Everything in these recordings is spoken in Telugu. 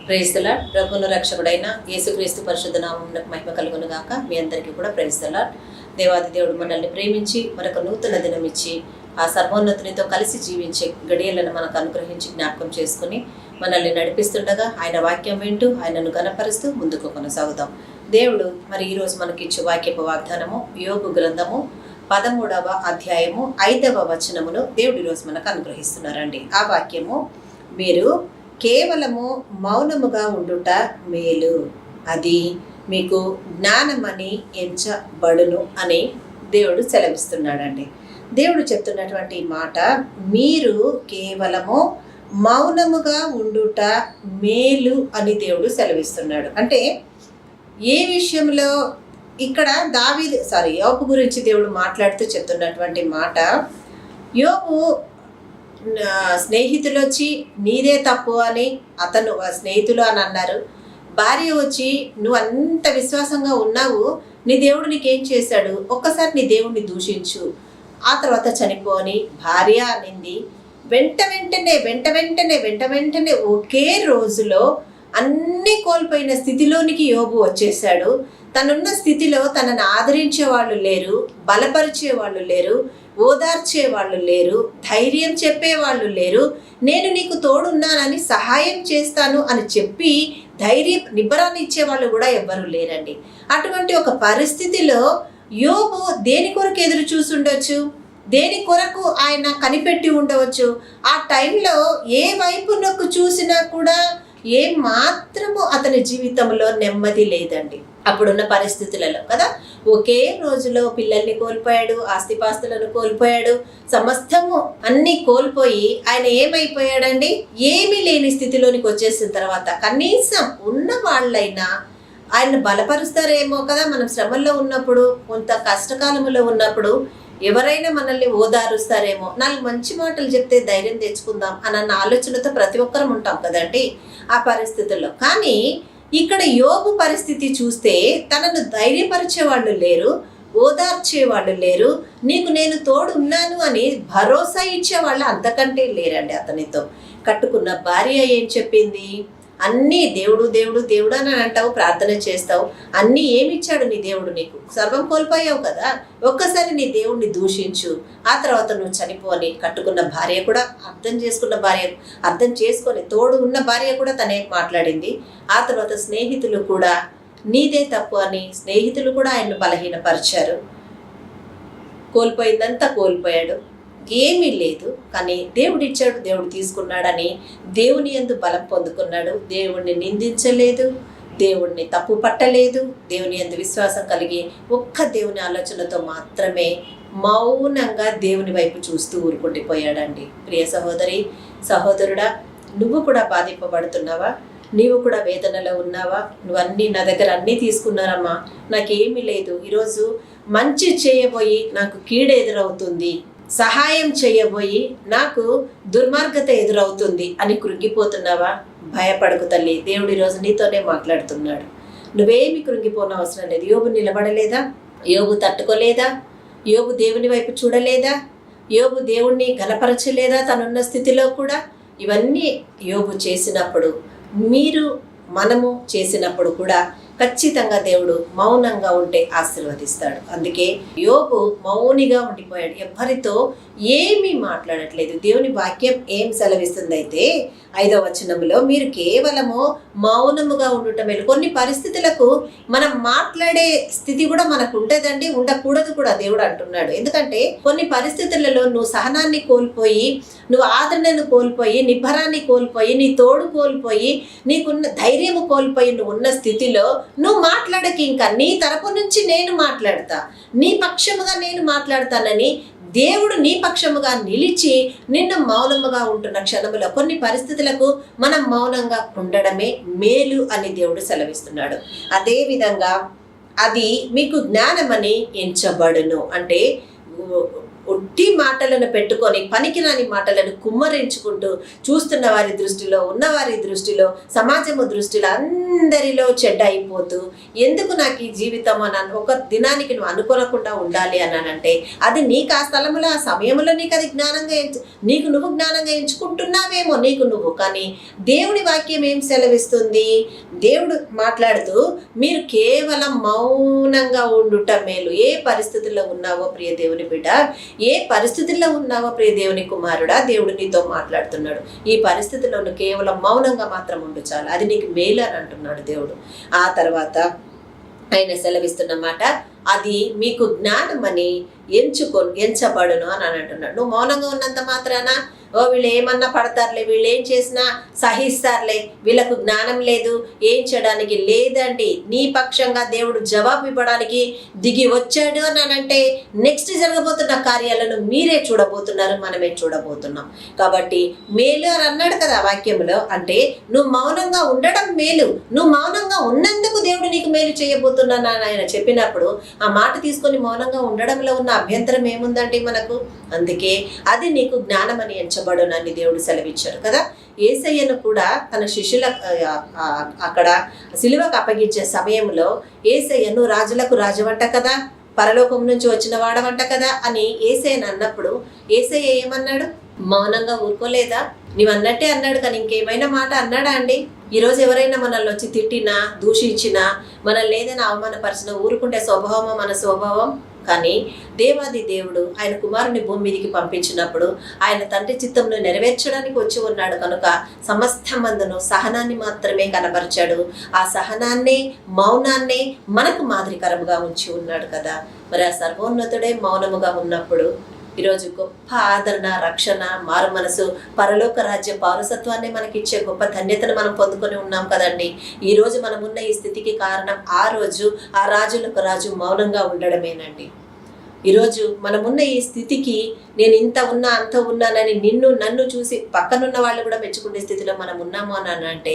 Praise the lord. ప్రభువును రక్షకుడైన యేసుక్రీస్తు పరిశుద్ధ నామమునకు మహిమ కలుగును గాక. మీ అందరికీ కూడా ప్రైజ్ ది లార్డ్. దేవాది దేవుడు మనల్ని ప్రేమించి మరొక నూతన దినం ఇచ్చి ఆ సర్వోన్నతునితో కలిసి జీవించే గడియలను మనకు అనుగ్రహించి జ్ఞాపకం చేసుకుని మనల్ని నడిపిస్తుండగా ఆయన వాక్యం వింటూ ఆయనను గణపరుస్తూ ముందుకు కొనసాగుతాం. దేవుడు మరి ఈరోజు మనకి ఇచ్చే వాక్యపు వాగ్దానము యోబు గ్రంథము 13వ అధ్యాయము 5వ వచనమును దేవుడు ఈరోజు మనకు అనుగ్రహిస్తున్నారండి. ఆ వాక్యము, మీరు కేవలము మౌనముగా ఉండుట మేలు, అది మీకు జ్ఞానమని ఎంచబడును అని దేవుడు సెలవిస్తున్నాడండి. దేవుడు చెప్తున్నటువంటి మాట, మీరు కేవలము మౌనముగా ఉండుట మేలు అని దేవుడు సెలవిస్తున్నాడు. అంటే ఏ విషయంలో ఇక్కడ యోబు గురించి దేవుడు మాట్లాడుతూ చెప్తున్నటువంటి మాట, యోబు స్నేహితులు వచ్చి నీదే తప్పు అని అతను స్నేహితులు అని అన్నారు. భార్య వచ్చి నువ్వు అంత విశ్వాసంగా ఉన్నావు, నీ దేవుడు నీకేం చేశాడు, ఒక్కసారి నీ దేవుడిని దూషించు, ఆ తర్వాత చనిపోని భార్య అనింది. వెంట వెంటనే ఒకే రోజులో అన్నీ కోల్పోయిన స్థితిలోనికి యోబు వచ్చేసాడు. తనున్న స్థితిలో తనను ఆదరించే వాళ్ళు లేరు, బలపరిచే వాళ్ళు లేరు, ఓదార్చే వాళ్ళు లేరు, ధైర్యం చెప్పే వాళ్ళు లేరు, నేను నీకు తోడున్నానని సహాయం చేస్తాను అని చెప్పి నిబ్బరాన్ని ఇచ్చే వాళ్ళు కూడా ఎవ్వరూ లేరండి. అటువంటి ఒక పరిస్థితిలో యోబు దేని కొరకు ఎదురు చూసుండొచ్చు, దేని కొరకు ఆయన కనిపెట్టి ఉండవచ్చు. ఆ టైంలో ఏ వైపునకు చూసినా కూడా ఏ మాత్రము అతని జీవితంలో నెమ్మది లేదండి. అప్పుడున్న పరిస్థితులలో కదా, ఒకే రోజులో పిల్లల్ని కోల్పోయాడు, ఆస్తిపాస్తులను కోల్పోయాడు, సమస్తము అన్ని కోల్పోయి ఆయన ఏమైపోయాడండి, ఏమీ లేని స్థితిలోనికి వచ్చేసిన తర్వాత కనీసం ఉన్న వాళ్ళైనా ఆయన బలపరుస్తారేమో కదా. మనం శ్రమల్లో ఉన్నప్పుడు, కొంత కష్టకాలంలో ఉన్నప్పుడు ఎవరైనా మనల్ని ఓదారుస్తారేమో, 4 మంచి మాటలు చెప్తే ధైర్యం తెచ్చుకుందాం అన్న ఆలోచనతో ప్రతి ఒక్కరం ఉంటాం కదండి ఆ పరిస్థితుల్లో. కానీ ఇక్కడ యోబు పరిస్థితి చూస్తే తనను ధైర్యపరిచే వాళ్ళు లేరు, ఓదార్చే వాళ్ళు లేరు, నీకు నేను తోడు ఉన్నాను అని భరోసా ఇచ్చే వాళ్ళు అంతకంటే లేరండి. అతనితో కట్టుకున్న భార్య ఏం చెప్పింది, అన్నీ దేవుడు దేవుడు దేవుడు అని అంటావు, ప్రార్థన చేస్తావు, అన్నీ ఏమిచ్చాడు నీ దేవుడు, నీకు సర్వం కోల్పోయావు కదా, ఒక్కసారి నీ దేవుడిని దూషించు, ఆ తర్వాత నువ్వు చనిపోని. కట్టుకున్న భార్య కూడా అర్థం చేసుకొని తోడు ఉన్న భార్య కూడా తనే మాట్లాడింది. ఆ తర్వాత స్నేహితులు కూడా నీదే తప్పు అని స్నేహితులు కూడా ఆయన్ను బలహీనపరిచారు. కోల్పోయిందంతా కోల్పోయాడు, ఏమీ లేదు, కానీ దేవుడిచ్చాడు, దేవుడు తీసుకున్నాడని దేవుని యందు బలం పొందుకున్నాడు. దేవుణ్ణి నిందించలేదు, దేవుణ్ణి తప్పు పట్టలేదు, దేవుని యందు విశ్వాసం కలిగి ఒక్క దేవుని ఆలోచనతో మాత్రమే మౌనంగా దేవుని వైపు చూస్తూ ఊరుకుండిపోయాడండి. ప్రియ సహోదరి సహోదరుడా, నువ్వు కూడా బాధింపబడుతున్నావా, నీవు కూడా వేదనలో ఉన్నావా, నువ్వన్నీ నా దగ్గర అన్నీ తీసుకున్నారమ్మా, నాకేమీ లేదు, ఈరోజు మంచి చేయబోయి నాకు కీడు ఎదురవుతుంది, సహాయం చేయబోయి నాకు దుర్మార్గత ఎదురవుతుంది అని కృంగిపోతున్నావా, భయపడకు తల్లి, దేవుడు ఈరోజు నీతోనే మాట్లాడుతున్నాడు. నువ్వేమి కృంగిపోన అవసరం లేదు. యోబు నిలబడలేదా, యోబు తట్టుకోలేదా, యోబు దేవుని వైపు చూడలేదా, యోబు దేవుణ్ణి ఘనపరచలేదా తనున్న స్థితిలో కూడా. ఇవన్నీ యోబు చేసినప్పుడు, మనము చేసినప్పుడు కూడా ఖచ్చితంగా దేవుడు మౌనంగా ఉంటే ఆశీర్వదిస్తాడు. అందుకే యోబు మౌనిగా ఉండిపోయాడు, ఎవ్వరితో ఏమీ మాట్లాడట్లేదు. దేవుని వాక్యం ఏం సెలవిస్తుంది అయితే 5వ వచనంలో, మీరు కేవలము మౌనముగా ఉండటం మేలు. కొన్ని పరిస్థితులకు మనం మాట్లాడే స్థితి కూడా మనకు ఉంటుందండి, ఉండకూడదు కూడా దేవుడు అంటున్నాడు. ఎందుకంటే కొన్ని పరిస్థితులలో నువ్వు సహనాన్ని కోల్పోయి, నువ్వు ఆదరణను కోల్పోయి, నిబ్బరాన్ని కోల్పోయి, నీ తోడు కోల్పోయి, నీకున్న ధైర్యము కోల్పోయి నువ్వు ఉన్న స్థితిలో నువ్వు మాట్లాడకి, ఇంకా నీ తరపు నుంచి నేను మాట్లాడతా, నీ పక్షముగా నేను మాట్లాడతానని దేవుడు నీ పక్షముగా నిలిచి నిన్ను మౌనముగా ఉంటున్న క్షణములో కొన్ని పరిస్థితులకు మనం మౌనంగా ఉండడమే మేలు అని దేవుడు సెలవిస్తున్నాడు. అదేవిధంగా అది మీకు జ్ఞానమని ఎంచబడును. అంటే ఒట్టి మాటలను పెట్టుకొని పనికిరాని మాటలను కుమ్మరించుకుంటూ చూస్తున్న వారి దృష్టిలో, ఉన్నవారి దృష్టిలో, సమాజము దృష్టిలో అందరిలో చెడ్డ అయిపోతూ ఎందుకు నాకు ఈ జీవితం అని ఒక దినానికి నువ్వు అనుకోనకుండా ఉండాలి అన్నానంటే అది నీకు ఆ స్థలంలో ఆ సమయంలో నీకు అది జ్ఞానంగా నీకు నువ్వు జ్ఞానంగా ఎంచుకుంటున్నావేమో నీకు నువ్వు. కానీ దేవుని వాక్యం ఏం సెలవిస్తుంది? దేవుడు మాట్లాడుతూ మీరు కేవలం మౌనంగా ఉండుట మేలు. ఏ పరిస్థితుల్లో ఉన్నావో ప్రియ దేవుని బిడ్డ, ఏ పరిస్థితుల్లో ఉన్నావో ప్రియ దేవుని కుమారుడా, దేవుడు నీతో మాట్లాడుతున్నాడు. ఈ పరిస్థితుల్లో నువ్వు కేవలం మౌనంగా మాత్రం ఉండు చాలు, అది నీకు మేలు అని అంటున్నాడు దేవుడు. ఆ తర్వాత ఆయన సెలవిస్తున్న మాట, అది మీకు జ్ఞానమని ఎంచబడును అని అంటున్నాడు. నువ్వు మౌనంగా ఉన్నంత మాత్రాన వీళ్ళు ఏమన్నా పడతారులే, వీళ్ళు ఏం చేసినా సహిస్తారులే, వీళ్ళకు జ్ఞానం లేదు, ఏం చేయడానికి లేదండి. నీ పక్షంగా దేవుడు జవాబు ఇవ్వడానికి దిగి వచ్చాడు అని అంటే నెక్స్ట్ జరగబోతున్న కార్యాలను మీరే చూడబోతున్నారు, మనమే చూడబోతున్నాం. కాబట్టి మేలు అని అన్నాడు కదా వాక్యంలో. అంటే నువ్వు మౌనంగా ఉండడం మేలు, నువ్వు మౌనంగా ఉన్నందుకు దేవుడు నీకు మేలు చేయబోతున్నాను అని ఆయన చెప్పినప్పుడు ఆ మాట తీసుకొని మౌనంగా ఉండడంలో ఉన్న అభ్యంతరం ఏముందండి మనకు? అందుకే అది నీకు జ్ఞానమని ఎంచబడునని దేవుడు సెలవిచ్చారు కదా. యేసయ్యను కూడా తన శిష్యుల అక్కడ సిలువకు అప్పగించే సమయంలో యేసయ్యను రాజులకు రాజువంట కదా, పరలోకం నుంచి వచ్చిన వాడవంట కదా అని యేసయ్యను అన్నప్పుడు యేసయ్య ఏమన్నాడు? మౌనంగా ఊరుకోలేదా? నీవన్నట్టే అన్నాడు, కానీ ఇంకేమైనా మాట అన్నాడా అండి? ఈరోజు ఎవరైనా మనల్ని వచ్చి తిట్టినా, దూషించినా, మనల్ని ఏదైనా అవమానపరిచినా ఊరుకుంటే స్వభావమా మన స్వభావం? కానీ దేవాది దేవుడు ఆయన కుమారుని భూమి మీదికి పంపించినప్పుడు ఆయన తండ్రి చిత్తంలో నెరవేర్చడానికి వచ్చి ఉన్నాడు కనుక సమస్త మందును సహనాన్ని మాత్రమే కనబరిచాడు. ఆ సహనాన్నే, మౌనాన్నే మనకు మాదిరికరముగా ఉంచి ఉన్నాడు కదా. మరి ఆ సర్వోన్నతుడే మౌనముగా ఉన్నప్పుడు ఈరోజు గొప్ప ఆదరణ, రక్షణ, మారు మనసు, పరలోక రాజ్య పౌరసత్వాన్ని మనకిచ్చే గొప్ప ధన్యతను మనం పొందుకొని ఉన్నాం కదండి. ఈరోజు మనం ఉన్న ఈ స్థితికి కారణం ఆ రోజు ఆ రాజులకు రాజు మౌనంగా ఉండడమేనండి. ఈరోజు మనమున్న ఈ స్థితికి నేను ఇంత ఉన్నా అంత ఉన్నానని నన్ను చూసి పక్కనున్న వాళ్ళు కూడా మెచ్చుకునే స్థితిలో మనం ఉన్నాము అని అంటే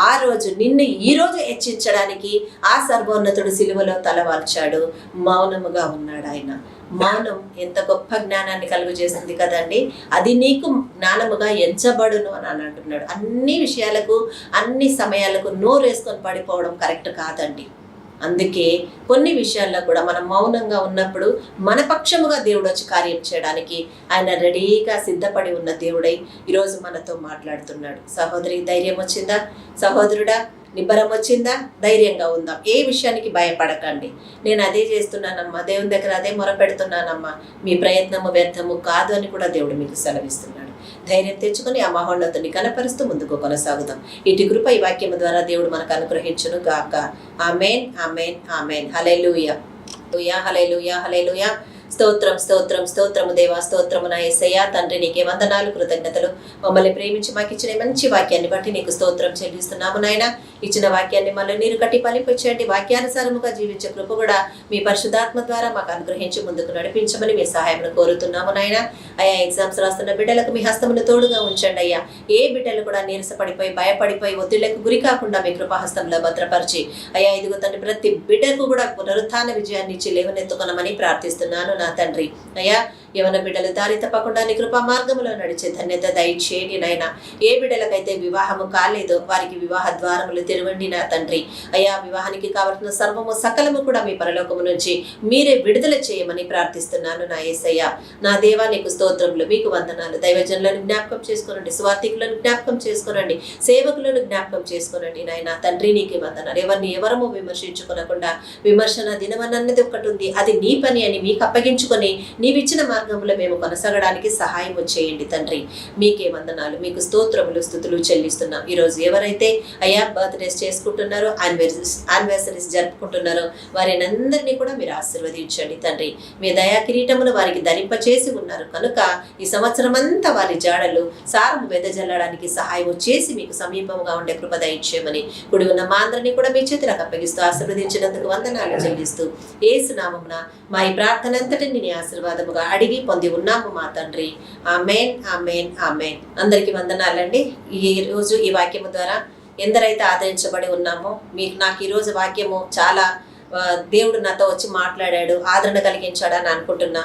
ఆ రోజు నిన్ను ఈ రోజు హెచ్చించడానికి ఆ సర్వోన్నతుడు సిలువలో తలవాల్చాడు, మౌనముగా ఉన్నాడు ఆయన. మౌనం ఎంత గొప్ప జ్ఞానాన్ని కలుగు చేస్తుంది కదండి. అది నీకు జ్ఞానముగా ఎంచబడును అని అంటున్నాడు. అన్ని విషయాలకు అన్ని సమయాలకు నోరేసుకొని పడిపోవడం కరెక్ట్ కాదండి. అందుకే కొన్ని విషయాల్లో కూడా మనం మౌనంగా ఉన్నప్పుడు మన పక్షముగా దేవుడు వచ్చి కార్యం చేయడానికి ఆయన రెడీగా సిద్ధపడి ఉన్న దేవుడై ఈరోజు మనతో మాట్లాడుతున్నాడు. సహోదరి, ధైర్యం వచ్చిందా? సహోదరుడా, నిబ్బరం వచ్చిందా? ధైర్యంగా ఉందాం. ఏ విషయానికి భయపడకండి. నేను అదే చేస్తున్నానమ్మా, దేవుని దగ్గర అదే మొరపెడుతున్నానమ్మా, మీ ప్రయత్నము వ్యర్థము కాదు అని కూడా దేవుడు మీకు సెలవిస్తున్నాడు. ధైర్యం తెచ్చుకొని ఆ మహోన్నతుని కనపరుస్తూ ముందుకు కొనసాగుదాం. ఇటు కృప ఈ వాక్యం ద్వారా దేవుడు మనకు అనుగ్రహించును గాక. ఆమేన్, ఆమేన్, ఆమేన్. హల్లెలూయా, హల్లెలూయా, హల్లెలూయా. స్తోత్రం, స్తోత్రం, స్తోత్రము దేవా, స్తోత్రము నా యేసయ్యా. తండ్రి నీకే వందనాలు, కృతజ్ఞతలు. మమ్మల్ని ప్రేమించి మాకు ఇచ్చిన మంచి వాక్యాన్ని బట్టి నీకు స్తోత్రం చెల్లిస్తున్నాము నాయన. ఇచ్చిన వాక్యాన్ని మళ్ళీ నీరు కట్టి ఫలింపచేయండి. వాక్యానుసారముగా జీవించే కృప కూడా మీ పరిశుద్ధాత్మ ద్వారా మాకు అనుగ్రహించి ముందుకు నడిపించమని మీ సహాయం కోరుతున్నాము నాయన. అయ్యా, ఎగ్జామ్స్ రాస్తున్న బిడ్డలకు మీ హస్తమును తోడుగా ఉంచండి అయ్యా. ఏ బిడ్డలు కూడా నీరసపడిపోయి, భయపడిపోయి, ఒత్తిళ్లకు గురి కాకుండా మీ కృపాహస్తంలో భద్రపరిచి అయ్యా, ఇదిగో తండ్రి ప్రతి బిడ్డకు కూడా పునరుత్థాన విజయాన్ని ఇచ్చి లేవనెత్తుకొనమని ప్రార్థిస్తున్నాను నా తండ్రి. అయ్యా, యవన బిడ్డలు దారి తప్పకుండా నీ కృపా మార్గంలో నడిచే ధన్యత దయచేయండి నాయన. ఏ బిడ్డలకైతే వివాహము కాలేదో వారికి వివాహ ద్వారములు తెరవండి నా తండ్రి. అయ్యా, వివాహానికి కావలసిన సర్వము సకలము కూడా మీ పరలోకము నుంచి మీరే విడుదల చేయమని ప్రార్థిస్తున్నాను నా యేసయ్య. నా దేవా, నీకు స్తోత్రములు, మీకు వందనాలు. దైవజనులను జ్ఞాపకం చేసుకోనండి, స్వార్థికులను జ్ఞాపకం చేసుకోనండి, సేవకులను జ్ఞాపకం చేసుకోనండి నాయన. తండ్రి నీకే వందనాలు. ఎవరిని ఎవరము విమర్శించుకోనకుండా విమర్శన దినమన్నది ఒకటి ఉంది, అది నీ పని అని మీకు అప్పగించుకొని నీవిచ్చిన మార్గంలో మేము కొనసాగడానికి సహాయం చేయండి తండ్రి. మీకే వందనాలు, మీకు స్తోత్రములు, స్తుతులు చెల్లిస్తున్నాం. ఈరోజు ఎవరైతే అయ్యా బర్త్డేస్ చేసుకుంటున్నారో, యానివర్సరీస్ జరుపుకుంటున్నారో వారిని అందరినీ కూడా మీరు ఆశీర్వదించండి తండ్రి. మీ దయా కిరీటములు వారికి ధరింపచేసి ఉన్నారు కనుక ఈ సంవత్సరం అంతా వారి జాడలు సారము వెదజల్లడానికి సహాయం చేసి మీకు సమీపంగా ఉండే కృప దయచేయమని కుడి ఉన్న మా అందరినీ కూడా మీ చేతులకు అప్పగిస్తూ ఆశీర్వదించినందుకు వందనాలు చెల్లిస్తూ యేసు నామమున మా ఈ ప్రార్థన అంతటిని నీ ఆశీర్వాదముగా అడిగి పొంది ఉన్నాము మా తండ్రి. ఆమేన్, ఆమేన్, ఆమేన్. అందరికీ వందనాలండి. ఈ రోజు ఈ వాక్యము ద్వారా ఎందరైతే ఆదరించబడి ఉన్నామో నాకు ఈరోజు వాక్యము చాలా దేవుడు నాతో వచ్చి మాట్లాడాడు, ఆదరణ కలిగించాడు అని అనుకుంటున్నా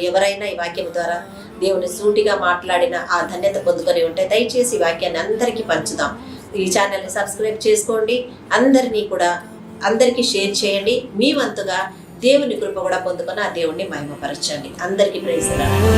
ఎవరైనా ఈ వాక్యం ద్వారా దేవుని సూటిగా మాట్లాడిన ఆ ధన్యత పొందుకొని ఉంటే దయచేసి ఈ వాక్యాన్ని అందరికీ పంచుదాం. ఈ ఛానల్ని సబ్స్క్రైబ్ చేసుకోండి. అందరికీ షేర్ చేయండి. మీ వంతుగా దేవుని కృప కూడా పొందుకొని ఆ దేవుణ్ణి మహిమపరచండి. అందరికీ ప్రైజ్ లార్డ్.